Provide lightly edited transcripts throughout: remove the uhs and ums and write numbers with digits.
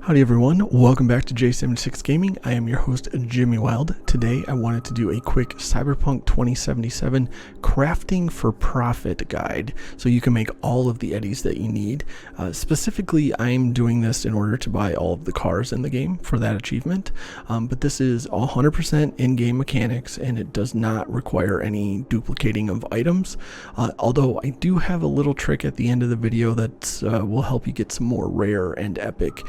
Howdy everyone, welcome back to J76 Gaming. I am your host Jimmy Wild. Today I wanted to do a quick Cyberpunk 2077 crafting for profit guide so you can make all of the eddies that you need. Specifically, I'm doing this in order to buy all of the cars in the game for that achievement, but this is 100% in-game mechanics and it does not require any duplicating of items, although I do have a little trick at the end of the video that will help you get some more rare and epic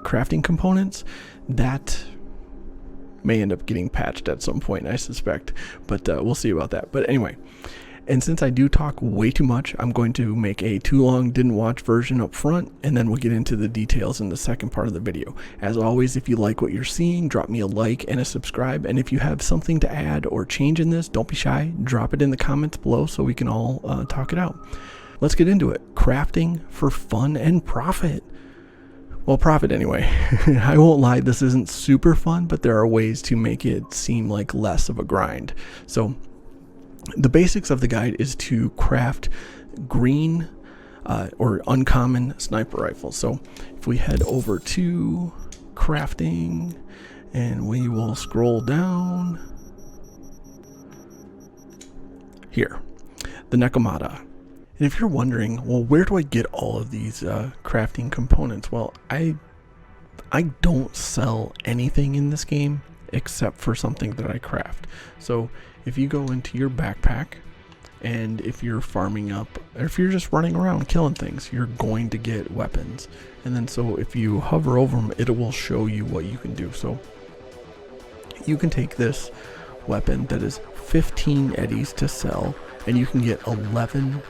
crafting components that may end up getting patched at some point, I suspect, but we'll see about that. But anyway, and since I do talk way too much, I'm going to make a too long didn't watch version up front, and then we'll get into the details in the second part of the video. As always, if you like what you're seeing, drop me a like and a subscribe, and if you have something to add or change in this, don't be shy, drop it in the comments below so we can all talk it out. Let's get into it. Crafting for fun and profit. Well, profit anyway. I won't lie, this isn't super fun, but there are ways to make it seem like less of a grind. So the basics of the guide is to craft green or uncommon sniper rifles. So if we head over to crafting and we will scroll down here, the Nekomata. And if you're wondering, well, where do I get all of these crafting components? Well, I don't sell anything in this game except for something that I craft. So if you go into your backpack and if you're farming up, or if you're just running around killing things, you're going to get weapons. And then so if you hover over them, it will show you what you can do. So you can take this weapon that is 15 eddies to sell, and you can get 11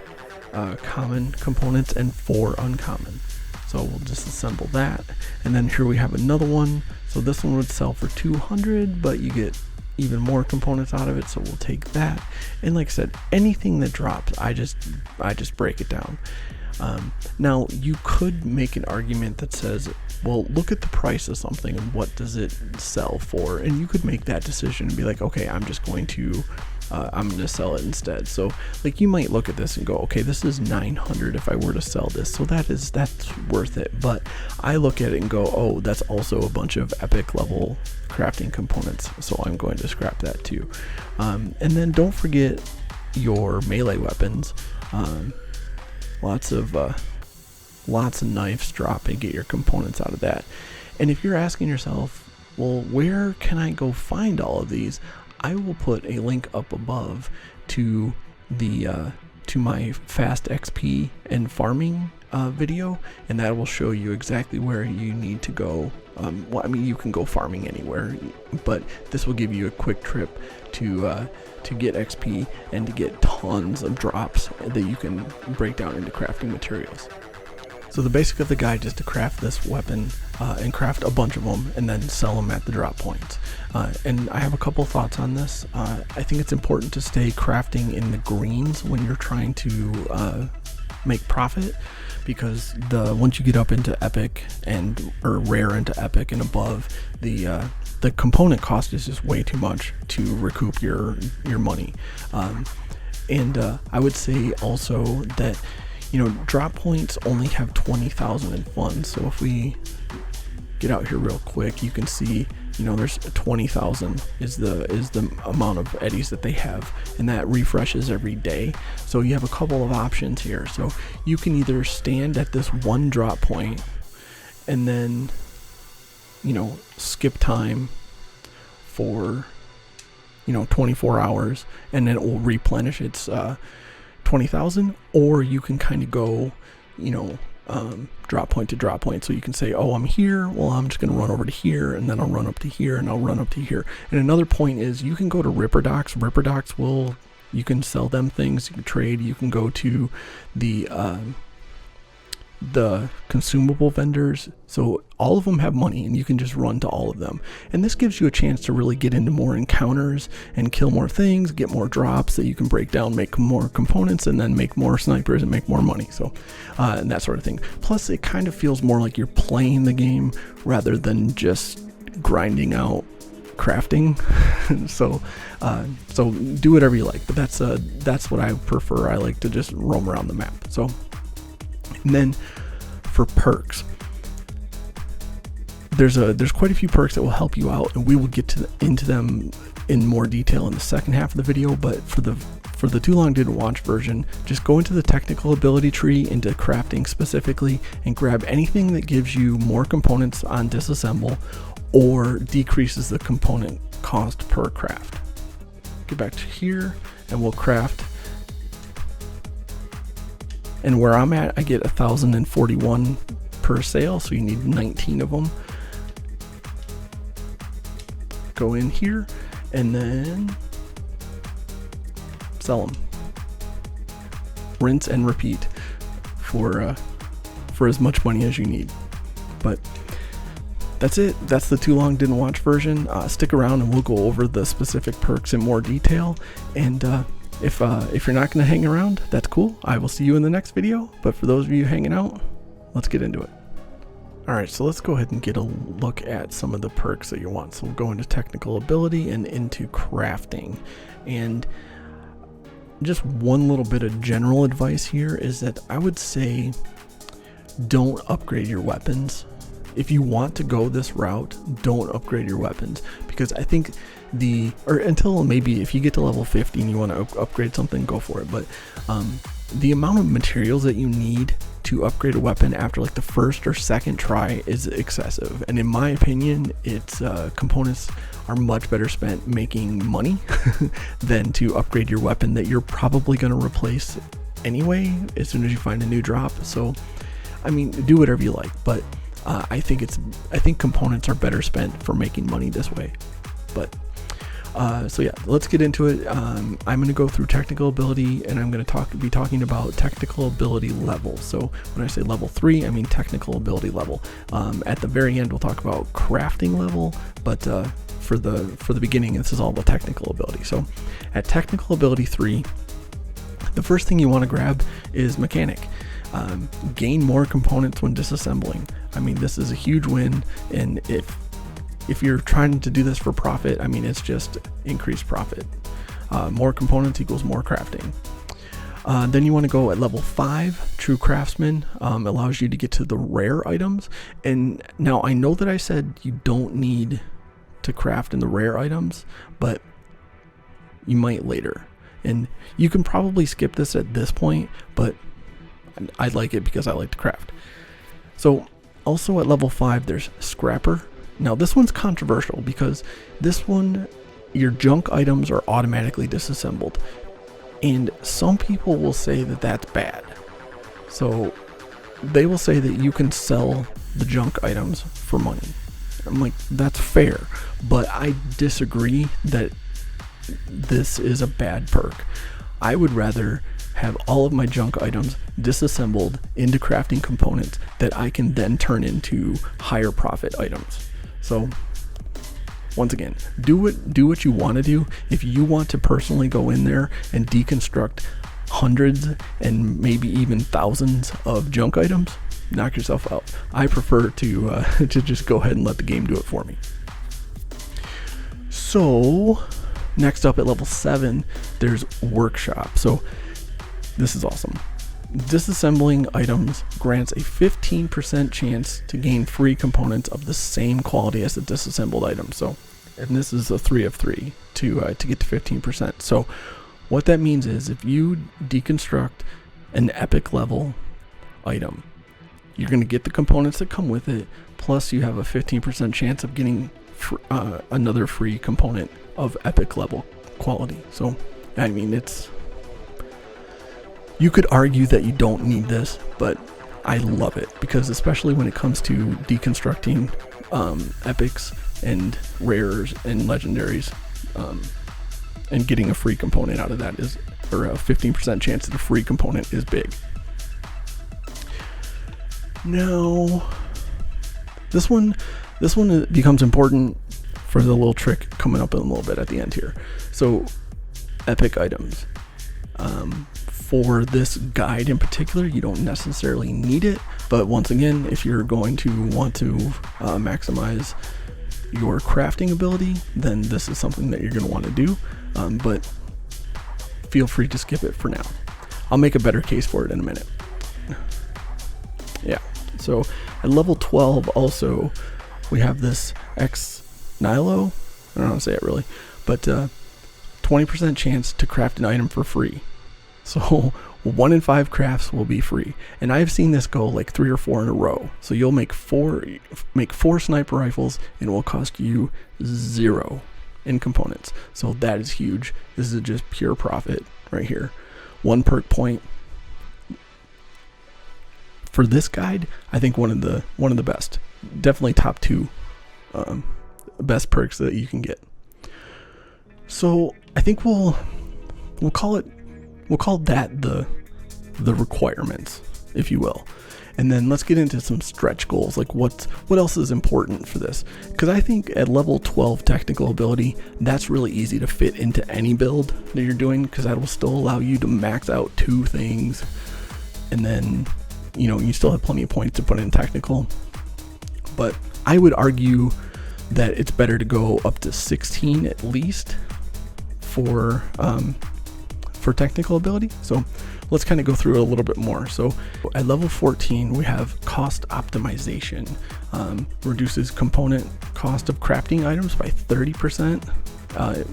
common components and 4 uncommon. So we'll just assemble that, and then here we have another one. So this one would sell for 200, but you get even more components out of it, so we'll take that. And like I said, anything that drops, I just break it down. Now you could make an argument that says, well, look at the price of something and what does it sell for, and you could make that decision and be like, okay, I'm going to sell it instead. So like you might look at this and go, okay, this is 900 if I were to sell this, so that's worth it. But I look at it and go, oh, that's also a bunch of epic level crafting components, so I'm going to scrap that too. And then don't forget your melee weapons. Lots of knives drop and get your components out of that. And if you're asking yourself, well, where can I go find all of these? I will put a link up above to the to my fast XP and farming video, and that will show you exactly where you need to go. Well, I mean, you can go farming anywhere, but this will give you a quick trip to get XP and to get tons of drops that you can break down into crafting materials. So the basic of the guide is to craft this weapon and craft a bunch of them and then sell them at the drop points. And I have a couple thoughts on this. I think it's important to stay crafting in the greens when you're trying to make profit, because once you get up into epic or rare into epic and above, the component cost is just way too much to recoup your money. And I would say also that, you know, drop points only have 20,000 in funds. So if we get out here real quick, you can see, you know, there's 20,000 is the amount of eddies that they have, and that refreshes every day. So you have a couple of options here. So you can either stand at this one drop point and then, you know, skip time for, you know, 24 hours, and then it will replenish its 20,000, or you can kind of go, you know, drop point to drop point. So you can say, oh, I'm here, well, I'm just going to run over to here, and then I'll run up to here, and I'll run up to here. And another point is you can go to Ripper Docks. Ripper Docks you can sell them things, you can trade, you can go to the consumable vendors. So all of them have money, and you can just run to all of them. And this gives you a chance to really get into more encounters and kill more things, get more drops that you can break down, make more components, and then make more snipers and make more money. So and that sort of thing. Plus it kind of feels more like you're playing the game rather than just grinding out crafting. so do whatever you like, but that's what I prefer. I like to just roam around the map. So, and then for perks, there's quite a few perks that will help you out, and we will get into them in more detail in the second half of the video. But for the Too Long Didn't Watch version, just go into the technical ability tree, into crafting specifically, and grab anything that gives you more components on disassemble or decreases the component cost per craft. Get back to here and we'll craft. And where I'm at, I get 1,041 per sale, so you need 19 of them. Go in here and then sell them. Rinse and repeat for as much money as you need. But that's it. That's the Too Long Didn't Watch version. Stick around and we'll go over the specific perks in more detail. And if you're not going to hang around, that's cool. I will see you in the next video. But for those of you hanging out, let's get into it. Alright, so let's go ahead and get a look at some of the perks that you want. So we'll go into technical ability and into crafting. And just one little bit of general advice here is that I would say don't upgrade your weapons. If you want to go this route, don't upgrade your weapons, because I think until maybe if you get to level 50 and you want to upgrade something, go for it. But the amount of materials that you need to upgrade a weapon after like the first or second try is excessive, and in my opinion, its components are much better spent making money than to upgrade your weapon that you're probably going to replace anyway as soon as you find a new drop. So I mean, do whatever you like, but I think components are better spent for making money this way. But so yeah, let's get into it. I'm going to go through technical ability, and I'm going to be talking about technical ability level. So when I say level 3, I mean technical ability level. At the very end, we'll talk about crafting level, but for the beginning, this is all the technical ability. So at technical ability 3, the first thing you want to grab is mechanic. Gain more components when disassembling. I mean, this is a huge win, and if you're trying to do this for profit, I mean, it's just increased profit. More components equals more crafting. Then you want to go at level 5. True Craftsman allows you to get to the rare items. And now I know that I said you don't need to craft in the rare items, but you might later. And you can probably skip this at this point, but I like it because I like to craft. So also at level 5, there's Scrapper. Now this one's controversial because this one, your junk items are automatically disassembled, and some people will say that that's bad. So they will say that you can sell the junk items for money. I'm like, that's fair, but I disagree that this is a bad perk. I would rather have all of my junk items disassembled into crafting components that I can then turn into higher profit items. So once again, do what you want to do. If you want to personally go in there and deconstruct hundreds and maybe even thousands of junk items, knock yourself out. I prefer to just go ahead and let the game do it for me. So next up at level 7, there's Workshop. So this is awesome. Disassembling items grants a 15% chance to gain free components of the same quality as the disassembled item. So, and this is a 3 of 3 to get to 15%. So what that means is if you deconstruct an epic level item, you're going to get the components that come with it, plus you have a 15% chance of getting another free component of epic level quality. So I mean, you could argue that you don't need this, but I love it because especially when it comes to deconstructing epics and rares and legendaries, and getting a free component out of that is, or a 15% chance that a free component is big. Now, this one becomes important for the little trick coming up in a little bit at the end here. So, epic items. For this guide in particular, you don't necessarily need it, but once again, if you're going to want to maximize your crafting ability, then this is something that you're going to want to do, but feel free to skip it for now. I'll make a better case for it in a minute. Yeah, so at level 12 also, we have this X Nilo. I don't know how to say it really, but 20% chance to craft an item for free. So 1 in 5 crafts will be free, and I've seen this go like 3 or 4 in a row. So you'll make four sniper rifles, and it will cost you 0 in components. So that is huge. This is just pure profit right here. 1 perk point for this guide. I think one of the best, definitely top 2 best perks that you can get. So I think we'll call that the requirements, if you will. And then let's get into some stretch goals, like what else is important for this, because I think at level 12 technical ability, that's really easy to fit into any build that you're doing, because that will still allow you to max out 2 things, and then you still have plenty of points to put in technical. But I would argue that it's better to go up to 16 at least for technical ability. So let's kind of go through it a little bit more. So at level 14, we have cost optimization. Reduces component cost of crafting items by 30%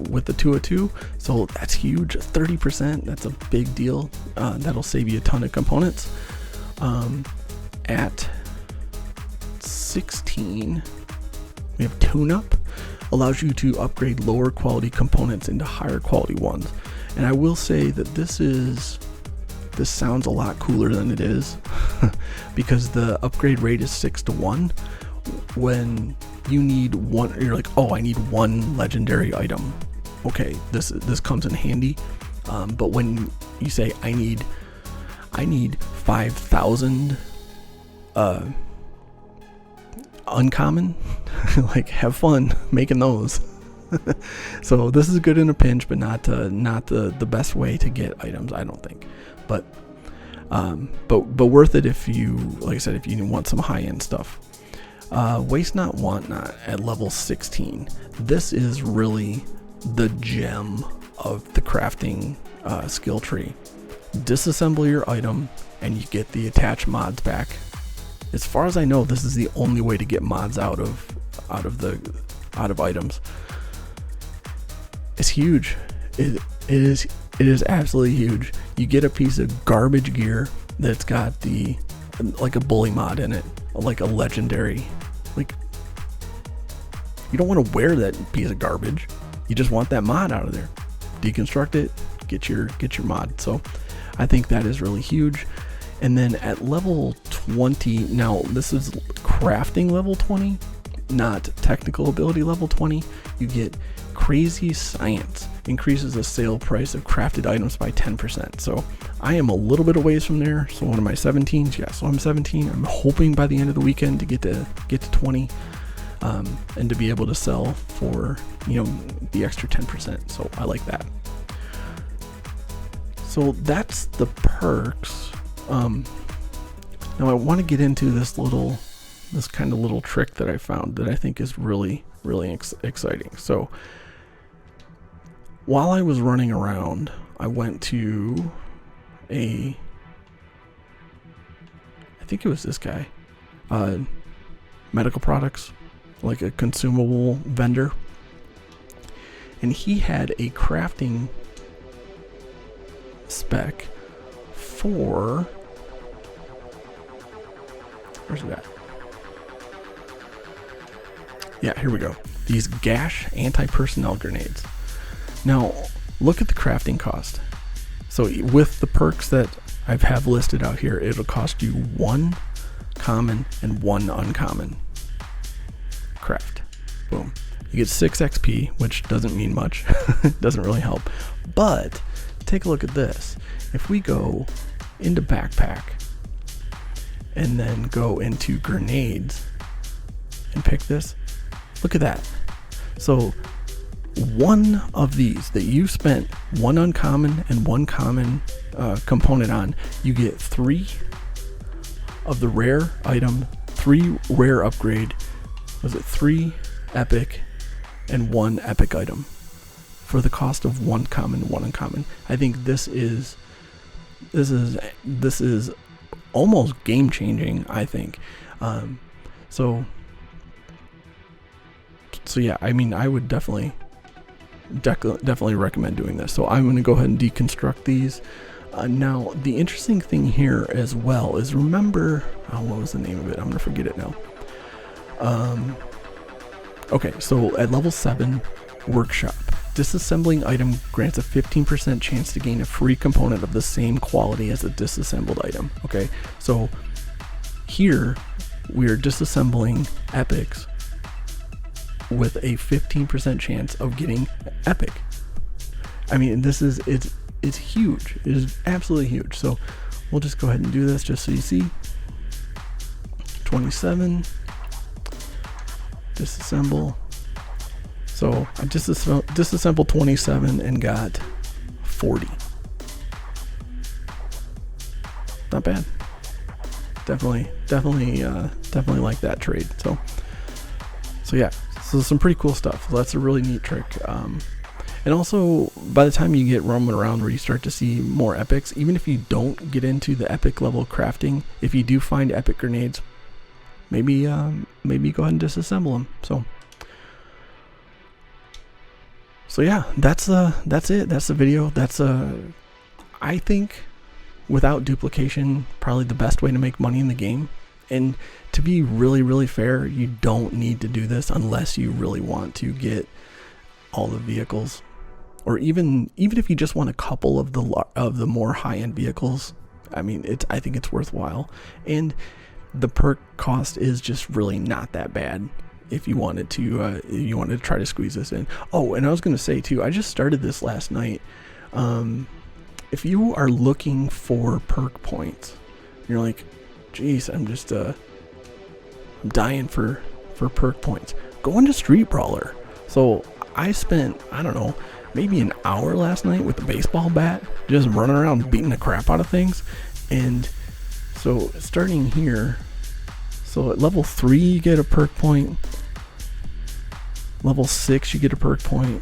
with the 202. So that's huge. 30%, that's a big deal. That'll save you a ton of components. At 16, we have tune-up. Allows you to upgrade lower quality components into higher quality ones. And I will say that this sounds a lot cooler than it is because the upgrade rate is 6-to-1. When you need one, you're like, oh, I need 1 legendary item. Okay, this comes in handy. But when you say I need 5,000 uncommon, like, have fun making those. So this is good in a pinch, but not the best way to get items, I don't think. But worth it if you, like I said, if you want some high-end stuff. Waste not, want not at level 16. This is really the gem of the crafting skill tree. Disassemble your item and you get the attached mods back. As far as I know, this is the only way to get mods out of items. It's huge. It is absolutely huge. You get a piece of garbage gear that's got like a bully mod in it, like a legendary. Like, you don't want to wear that piece of garbage. You just want that mod out of there. Deconstruct it, get your mod. So I think that is really huge. And then at level 20, now this is crafting level 20, not technical ability level 20, you get crazy science. Increases the sale price of crafted items by 10%. So I am a little bit away from there. So what am I, 17? Yeah, so I'm 17. I'm hoping by the end of the weekend to get to 20, and to be able to sell for the extra 10%. So I like that. So that's the perks. Now I want to get into this kind of little trick that I found that I think is really, really exciting. So while I was running around, I went to I think it was this guy, medical products, like a consumable vendor, and he had a crafting spec for, where's it at? Yeah, here we go. These gash anti-personnel grenades. Now, look at the crafting cost. So with the perks that I have listed out here, it'll cost you 1 common and 1 uncommon craft. Boom. You get 6 XP, which doesn't mean much. It doesn't really help. But take a look at this. If we go into backpack and then go into grenades and pick this, look at that. So one of these that you spent 1 uncommon and 1 common component on, you get 3 of the rare item, 3 rare upgrade, was it 3 epic and 1 epic item for the cost of 1 common, 1 uncommon. I think this is almost game changing, I think. So So yeah, I mean, I would definitely recommend doing this. So I'm going to go ahead and deconstruct these. Now, the interesting thing here as well is, remember, what was the name of it? I'm going to forget it now. Okay, so at level 7, workshop. Disassembling item grants a 15% chance to gain a free component of the same quality as a disassembled item. Okay, so here we're disassembling epics with a 15% chance of getting epic. I mean, this is, it's huge. It is absolutely huge. So we'll just go ahead and do this just so you see. 27, disassemble. So I disassembled 27 and got 40. Not bad. Definitely like that trade. So yeah, so some pretty cool stuff. So that's a really neat trick. And also, by the time you get roaming around where you start to see more epics, even if you don't get into the epic level crafting, if you do find epic grenades, maybe go ahead and disassemble them. So yeah, that's it. That's the video. That's I think, without duplication, probably the best way to make money in the game. And to be really fair, you don't need to do this unless you really want to get all the vehicles, or even if you just want a couple of the more high-end vehicles. I mean, I think it's worthwhile, and the perk cost is just really not that bad if you wanted to try to squeeze this in. Oh, and I was going to say too, I just started this last night. If you are looking for perk points, you're like, geez, I'm just I'm dying for perk points, go into Street Brawler. So I spent, I don't know, maybe an hour last night with a baseball bat, just running around beating the crap out of things. And so starting here, so at level 3 you get a perk point, level 6 you get a perk point,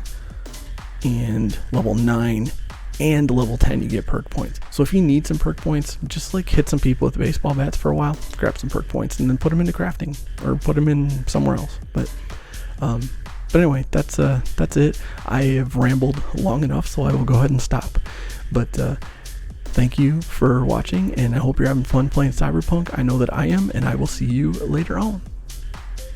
and level 9 and level 10 you get perk points. So if you need some perk points, just like hit some people with baseball bats for a while, grab some perk points, and then put them into crafting or put them in somewhere else. But anyway, that's it. I have rambled long enough, so I will go ahead and stop. But thank you for watching, and I hope you're having fun playing Cyberpunk. I know that I am, and I will see you later on.